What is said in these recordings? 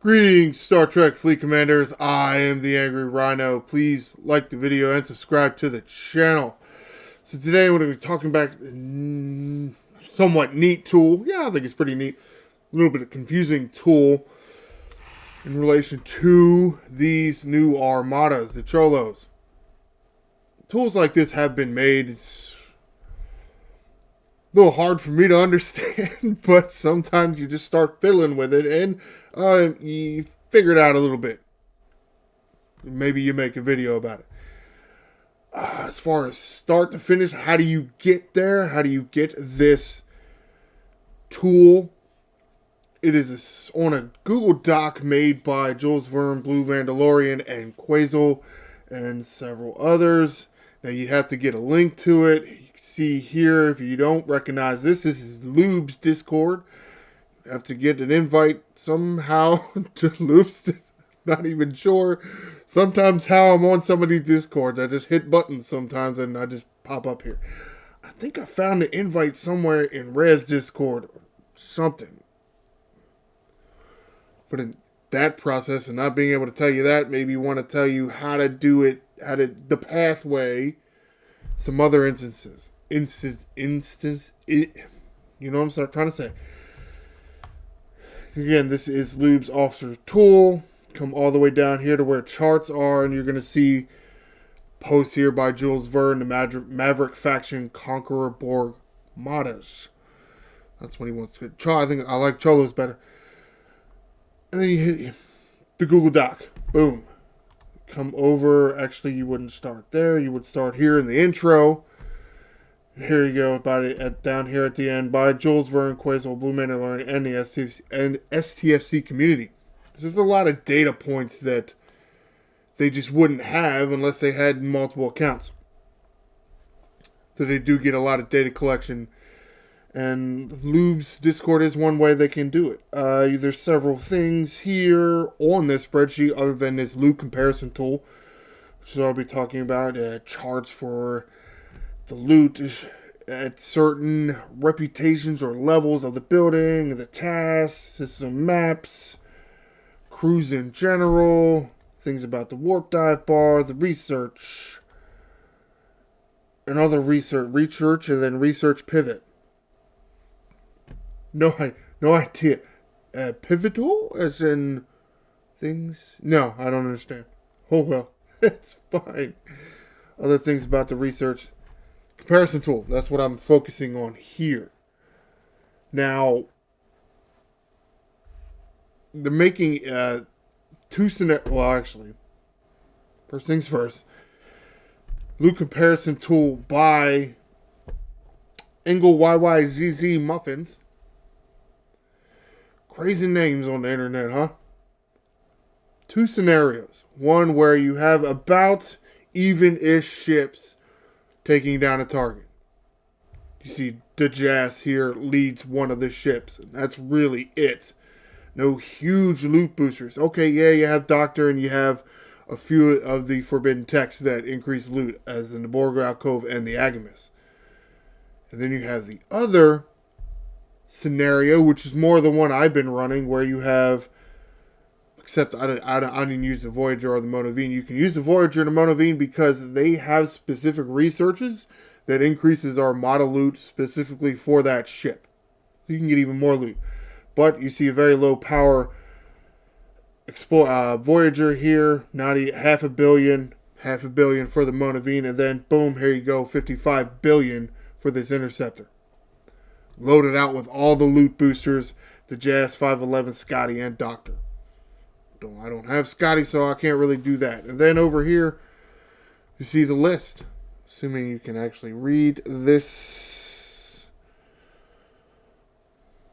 Greetings, Star Trek Fleet Commanders. I am the Angry Rhino. Please like the video and subscribe to the channel. So today we're going to be talking about a somewhat neat tool. Yeah, I think it's pretty neat. A little bit of confusing tool in relation to these new armadas, the Cholos. Tools like this have been made. It's a little hard for me to understand, but sometimes you just start fiddling with it and you figure it out a little bit. Maybe you make a video about it. As far as start to finish, how do you get there? How do you get this tool? It is on a Google Doc made by Jules Verne, Blue Mandalorian, and Quasar, and several others. Now you have to get a link to it. You can see here, if you don't recognize this is Lube's Discord. You have to get an invite somehow to Lube's. Not even sure. Sometimes how I'm on some of these Discords, I just hit buttons sometimes and I just pop up here. I think I found the invite somewhere in Red's Discord or something. But in that process and not being able to tell you that, maybe want to tell you how to do it, the pathway, some other instances. You know what I'm trying to say. Again, this is Lube's Officer Tool. Come all the way down here to where charts are, and you're going to see posts here by Jules Verne, the Maverick Faction Conqueror Borg Modas. That's what he wants to try. I think I like Cholos better. And then you hit the Google Doc. Boom. Come over. Actually, you wouldn't start there. You would start here in the intro. And here you go, about it down here at the end by Jules Verne, Quasar, Blue Mandalorian, and the STFC community. So there's a lot of data points that they just wouldn't have unless they had multiple accounts. So they do get a lot of data collection. And Lube's Discord is one way they can do it. There's several things here on this spreadsheet other than this loot comparison tool, which I'll be talking about. Charts for the loot at certain reputations or levels of the building, the tasks, system maps, crews in general, things about the warp dive bar, the research, and other research, and then research pivot. No idea. Pivotal, as in things? No, I don't understand. Oh well, it's fine. Other things about the research comparison tool. That's what I'm focusing on here. Now, they're making two scenarios. Well, actually, first things first. Loot comparison tool by Engel YYZZ Muffins. Crazy names on the internet, huh? Two scenarios. One where you have about even-ish ships taking down a target. You see Dajas here leads one of the ships, and that's really it. No huge loot boosters. Okay, yeah, you have Doctor and you have a few of the Forbidden Texts that increase loot, as in the Borg Alcove and the Agamis. And then you have the other scenario, which is more the one I've been running, where you have, except I didn't use the Voyager or the Monovine. You can use the Voyager and the Monovine because they have specific researches that increases our model loot specifically for that ship. So you can get even more loot. But you see a very low power Voyager here, not half a billion for the Monovine, and then boom, here you go, 55 billion for this Interceptor. Loaded out with all the loot boosters, the JAS 511, Scotty, and Doctor. I don't have Scotty, so I can't really do that. And then over here, you see the list. Assuming you can actually read this.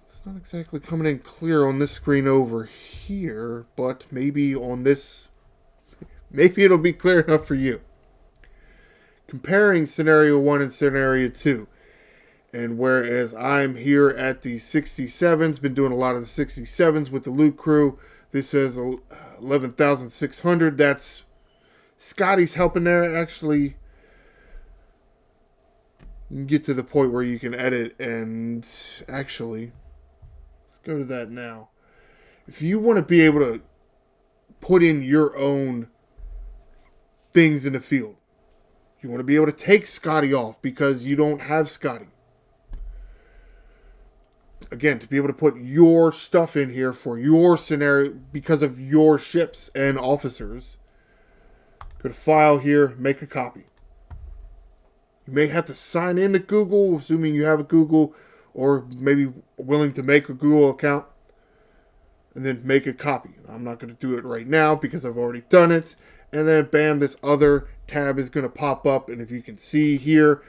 It's not exactly coming in clear on this screen over here, but maybe on this, maybe it'll be clear enough for you. Comparing Scenario 1 and Scenario 2. And whereas I'm here at the 67s, been doing a lot of the 67s with the loot crew. This says 11,600. That's Scotty's helping there. Actually, you can get to the point where you can edit and actually, let's go to that now. If you want to be able to put in your own things in the field, you want to be able to take Scotty off because you don't have Scotty. Again, to be able to put your stuff in here for your scenario because of your ships and officers, go to File here, make a copy. You may have to sign into Google, assuming you have a Google, or maybe willing to make a Google account, and then make a copy. I'm not going to do it right now because I've already done it. And then, bam, this other tab is going to pop up. And if you can see here,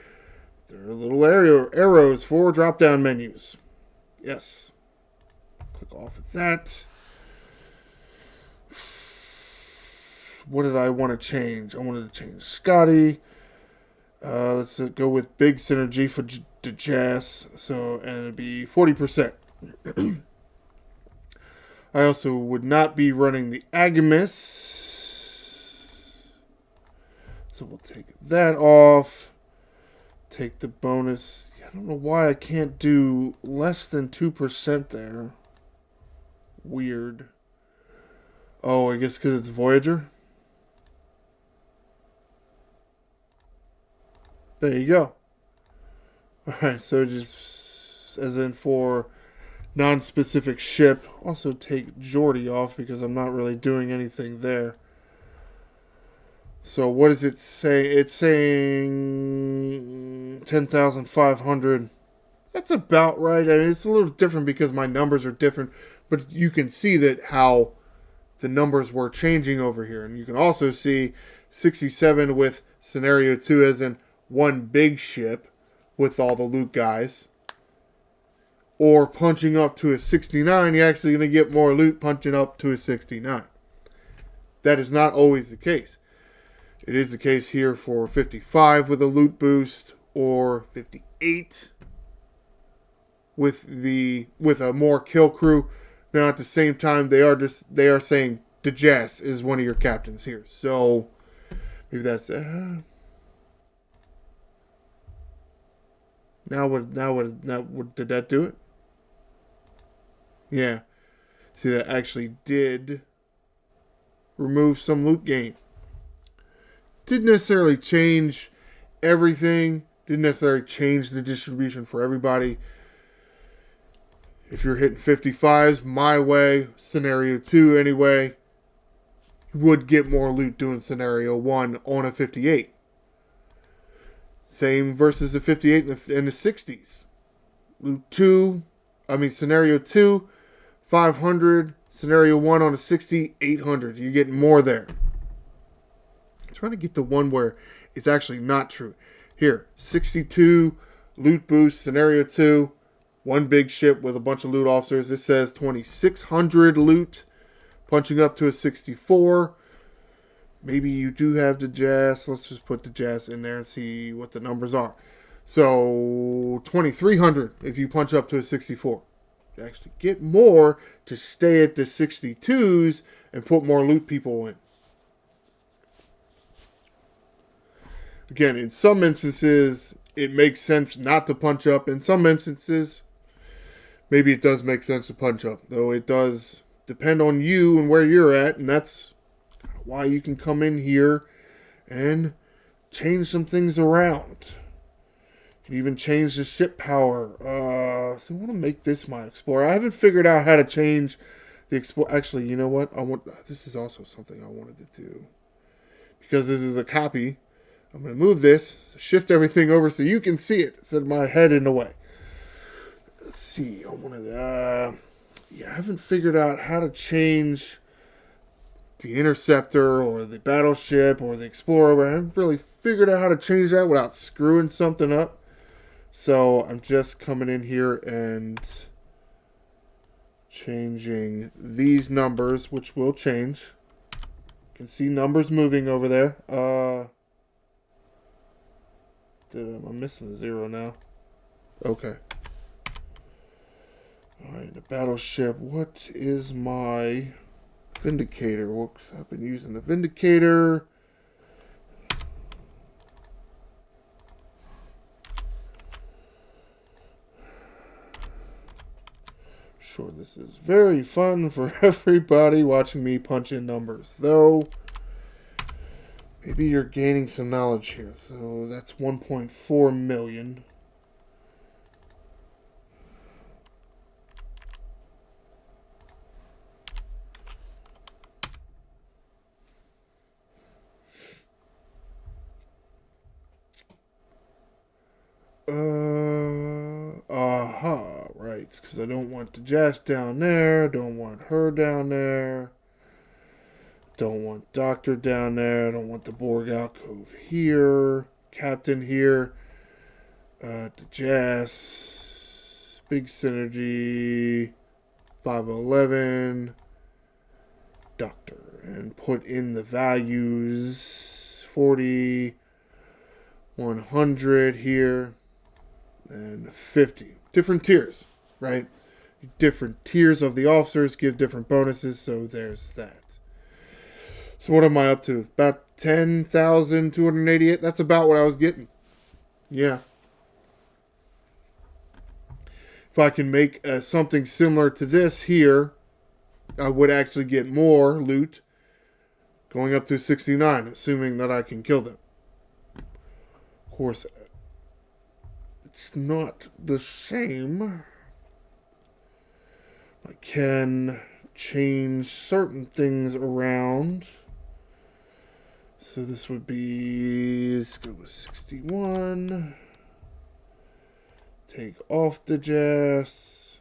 there are little arrows for drop-down menus. Yes. Click off of that. What did I want to change? I wanted to change Scotty. Let's go with big synergy for Jazz. So, and it'd be 40%. I also would not be running the Agamis. So we'll take that off. Take the bonus. I don't know why I can't do less than 2% there. Weird. Oh, I guess because it's Voyager. There you go. Alright, so just as in for non-specific ship, also take Geordi off because I'm not really doing anything there. So what does it say? It's saying 10,500. That's about right. I mean, it's a little different because my numbers are different, but you can see that how the numbers were changing over here. And you can also see 67 with scenario 2 as in one big ship with all the loot guys. Or punching up to a 69, you're actually going to get more loot punching up to a 69. That is not always the case. It is the case here for 55 with a loot boost, or 58 with a more kill crew. Now at the same time, they are saying Dejaz is one of your captains here. So maybe that's now what did that do it? Yeah. See, that actually did remove some loot gain. Didn't necessarily change everything. Didn't necessarily change the distribution for everybody. If you're hitting 55s my way, scenario 2 anyway, you would get more loot doing scenario 1 on a 58. Same versus the 58 in the 60s. Scenario 2, 500. Scenario 1 on a 60, 800. You're getting more there. I'm trying to get the one where it's actually not true. Here, 62 loot boost, scenario 2, one big ship with a bunch of loot officers. This says 2,600 loot, punching up to a 64. Maybe you do have the Jazz. Let's just put the Jazz in there and see what the numbers are. So 2,300 if you punch up to a 64. You actually get more to stay at the 62s and put more loot people in. Again, in some instances, it makes sense not to punch up. In some instances, maybe it does make sense to punch up. Though it does depend on you and where you're at. And that's why you can come in here and change some things around. You can even change the ship power. So I want to make this my Explorer. I haven't figured out how to change the Explorer. Actually, you know what? This is also something I wanted to do. Because this is a copy. I'm going to move this, shift everything over so you can see it instead of my head in the way. Let's see. I haven't figured out how to change the Interceptor or the Battleship or the Explorer. I haven't really figured out how to change that without screwing something up. So I'm just coming in here and changing these numbers, which will change. You can see numbers moving over there. I'm missing a 0 now. Okay. Alright, the Battleship. What is my Vindicator? Whoops, I've been using the Vindicator. sure this is very fun for everybody watching me punch in numbers. Though, maybe you're gaining some knowledge here. So that's 1.4 million. Right, because I don't want the Jess down there, don't want her down there, don't want Doctor down there, don't want the Borg alcove here, Captain here, the Jess, big synergy, 511, Doctor, and put in the values, 40, 100 here, and 50. Different tiers, right? Different tiers of the officers give different bonuses, so there's that. So what am I up to? About 10,288? That's about what I was getting. Yeah. If I can make something similar to this here, I would actually get more loot, going up to 69, assuming that I can kill them. Of course, it's not the same. I can change certain things around. So this would be, let's go with 61. Take off the Jess.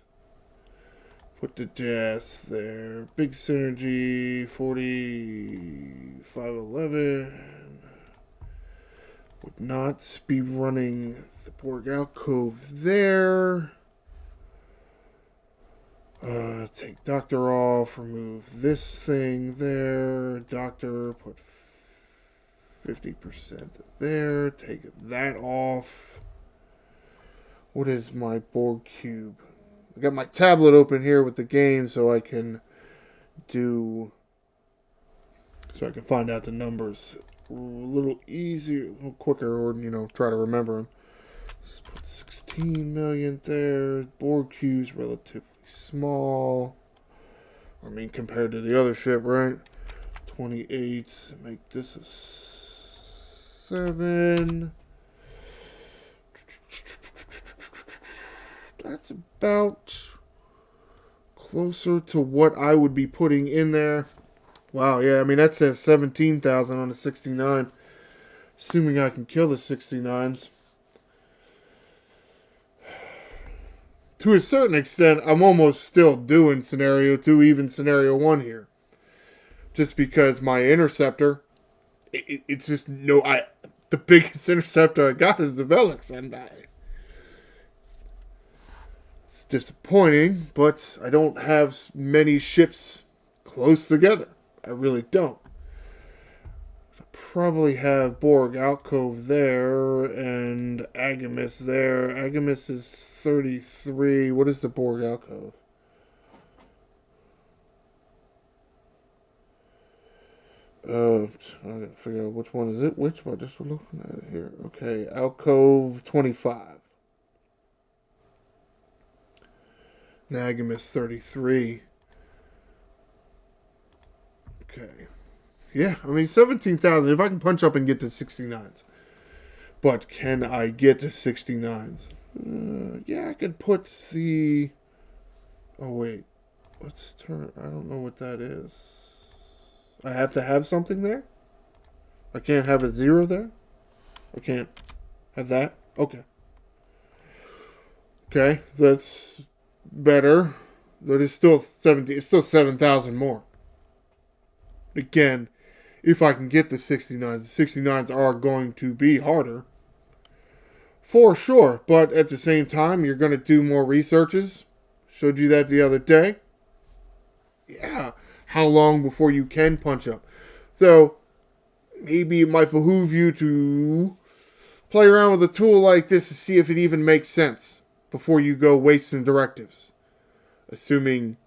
Put the Jess there. Big synergy, 40, 511. Would not be running the Borg alcove there. Take Doctor off, remove this thing there. Doctor, put 50% there. Take that off. What is my Borg cube? I got my tablet open here with the game so I can find out the numbers a little easier, a little quicker, or, try to remember them. Let's put 16 million there. Borg cube's relatively small. I mean, compared to the other ship, right? 28. Make this a 7. That's about closer to what I would be putting in there. Wow, yeah, I mean, that says 17,000 on the 69. Assuming I can kill the 69s. To a certain extent, I'm almost still doing Scenario 2, even Scenario 1 here. Just because my interceptor, it's just the biggest interceptor I got is the Velix, and it's disappointing, but I don't have many ships close together. I really don't. I probably have Borg alcove there and Agamis there. Agamis is 33. What is the Borg alcove? I gotta figure out which one is it. Which one? Just looking at it here. Okay, alcove 25. Agamis 33. Okay. Yeah, I mean, 17,000. If I can punch up and get to 69s. But can I get to 69s? Yeah, I could put the... Oh, wait. Let's turn... I don't know what that is. I have to have something there? I can't have a 0 there? I can't have that? Okay. Okay, that's better. But it's still 70. It's still 7,000 more. Again, if I can get the 69s, the 69s are going to be harder. For sure. But at the same time, you're going to do more researches. Showed you that the other day. Yeah. How long before you can punch up? So, maybe it might behoove you to play around with a tool like this to see if it even makes sense before you go wasting directives. Assuming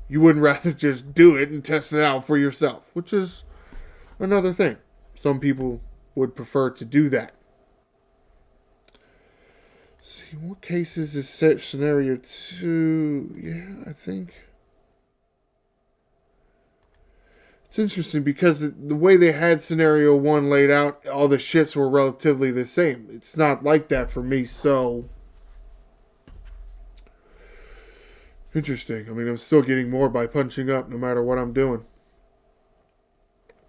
you wouldn't rather just do it and test it out for yourself, which is another thing. Some people would prefer to do that. See, what cases is set scenario 2? Yeah, I think. It's interesting because the way they had scenario 1 laid out, all the ships were relatively the same. It's not like that for me, so. Interesting. I mean, I'm still getting more by punching up no matter what I'm doing.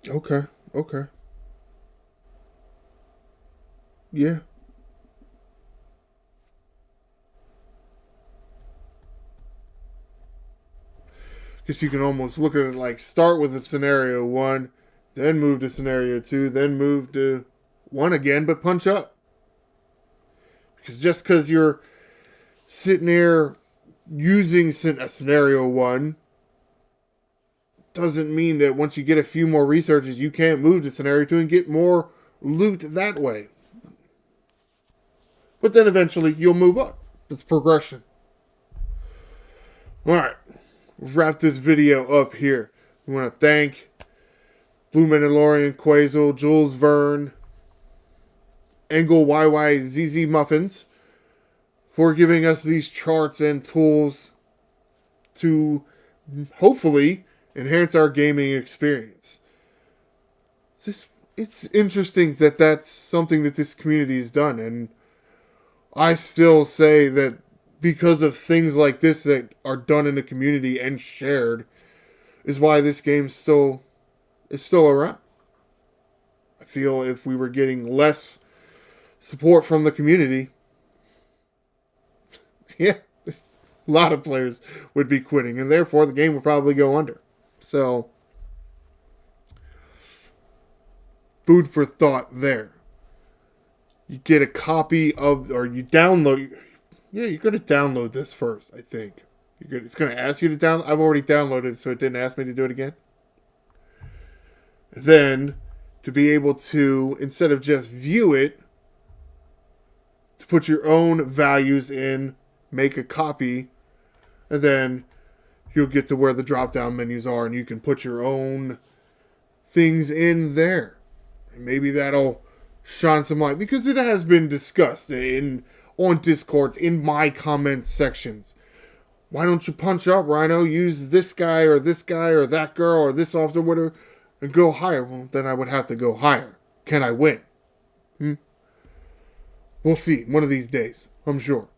Okay, okay. Yeah. Because you can almost look at it like start with a scenario 1, then move to scenario 2, then move to 1 again, but punch up. Because just because you're sitting there using a scenario 1 doesn't mean that once you get a few more researches, you can't move to scenario 2 and get more loot that way. But then eventually you'll move up. It's progression. Alright. Wrap this video up here. We want to thank Blue Mandalorian, Quazel, Jules Verne, Engel YYZZ Muffins for giving us these charts and tools to hopefully enhance our gaming experience. It's interesting that that's something that this community has done, and I still say that because of things like this that are done in the community and shared is why this game is still around. I feel if we were getting less support from the community, yeah, a lot of players would be quitting, and therefore the game would probably go under. So, food for thought there. You get a copy of, or you download. Yeah, you're going to download this first, I think. It's going to ask you to download. I've already downloaded it, so it didn't ask me to do it again. Then, to be able to, instead of just view it, to put your own values in, make a copy, and then you'll get to where the drop-down menus are, and you can put your own things in there. And maybe that'll shine some light, because it has been discussed on Discords, in my comment sections. Why don't you punch up, Rhino? Use this guy or that girl or this officer, whatever, and go higher. Well, then I would have to go higher. Can I win? We'll see one of these days, I'm sure.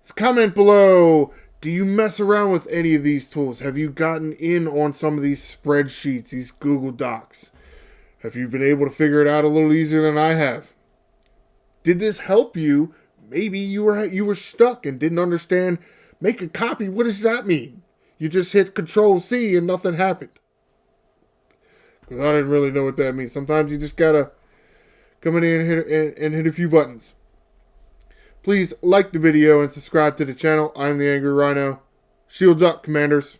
So comment below. Do you mess around with any of these tools? Have you gotten in on some of these spreadsheets, these Google Docs? Have you been able to figure it out a little easier than I have? Did this help you? Maybe you were stuck and didn't understand. Make a copy. What does that mean? You just hit Control-C and nothing happened. Because I didn't really know what that means. Sometimes you just gotta come in here and hit a few buttons. Please like the video and subscribe to the channel. I'm the Angry Rhino. Shields up, Commanders.